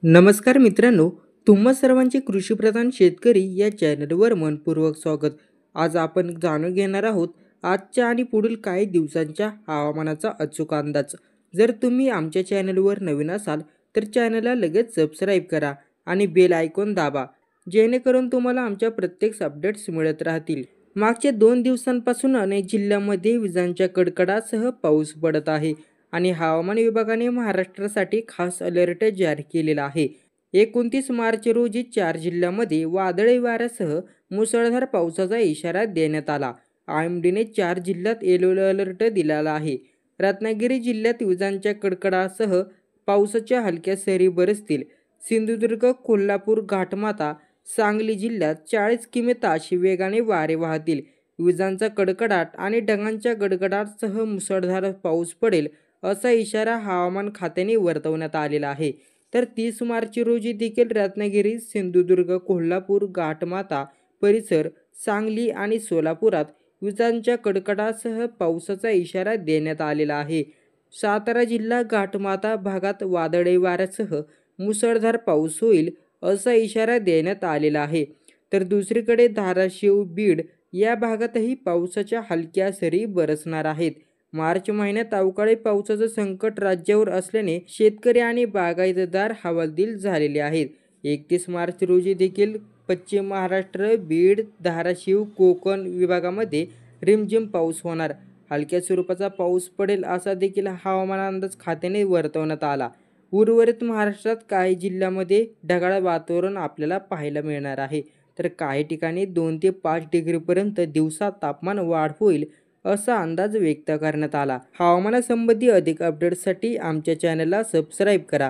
नमस्कार मित्रांनो, तुम्हा सर्वांचे कृषीप्रधान शेतकरी या चॅनलवर मनपूर्वक स्वागत. आज आपण जाणून घेणार आहोत आजच्या आणि पुढील काही दिवसांच्या हवामानाचा अचूक अंदाज. जर तुम्ही आमच्या चॅनलवर नवीन असाल तर चॅनलला लगेच सबस्क्राईब करा आणि बेल आयकॉन दाबा, जेणेकरून तुम्हाला आमच्या प्रत्येक अपडेट्स मिळत राहतील. मागच्या 2 दिवसांपासून अनेक जिल्ह्यांमध्ये विजांच्या कडकडाटासह पाऊस पडत आहे आणि हवामान विभागाने महाराष्ट्रासाठी खास अलर्ट जारी केलेला आहे. 29 मार्च रोजी 4 जिल्ह्यांमध्ये वादळी वाऱ्यासह मुसळधार पावसाचा इशारा देण्यात आला. आयएमडीने 4 जिल्ह्यात येलो अलर्ट दिलेला आहे. रत्नागिरी जिल्ह्यात विजांच्या कडकडाटासह पावसाच्या हलक्या सरी बरसतील. सिंधुदुर्ग, कोल्हापूर, घाटमाता, सांगली जिल्ह्यात 40 किमी ताशी वेगाने वारे वाहतील. विजांचा कडकडाट आणि ढगांच्या गडगडाटासह मुसळधार पाऊस पडेल असा इशारा हवामान खात्याने वर्तवण्यात आलेला आहे. तर 30 मार्च रोजी देखील रत्नागिरी, सिंधुदुर्ग, कोल्हापूर, घाटमाता परिसर, सांगली आणि सोलापुरात विजांच्या कडकडाटासह पावसाचा इशारा देण्यात आलेला आहे. सातारा जिल्हा घाटमाता भागात वादळी वाऱ्यासह मुसळधार पाऊस होईल असा इशारा देण्यात आलेला आहे. तर दुसरीकडे धाराशिव, बीड या भागातही पावसाच्या हलक्या सरी बरसणार आहेत. मार्च महिन्यात अवकाळी पावसाचं संकट राज्यावर असल्याने शेतकरी आणि बागायतदार हवालदिल झालेले आहेत. 31 मार्च रोजी देखील पश्चिम महाराष्ट्र, बीड, धाराशिव, कोकण विभागामध्ये रिमझिम पाऊस होणार. हलक्या स्वरूपाचा पाऊस पडेल असा देखील हवामान अंदाज खात्याने वर्तवण्यात आला. उर्वरित महाराष्ट्रात काही जिल्ह्यांमध्ये ढगाळ वातावरण आपल्याला पाहायला मिळणार आहे. तर काही ठिकाणी 2 ते 5 डिग्रीपर्यंत दिवसा तापमान वाढ होईल असा अंदाज व्यक्त करण्यात आला. हवामानासंबंधी अधिक अपडेट्ससाठी आमच्या चॅनलला सबस्क्राईब करा.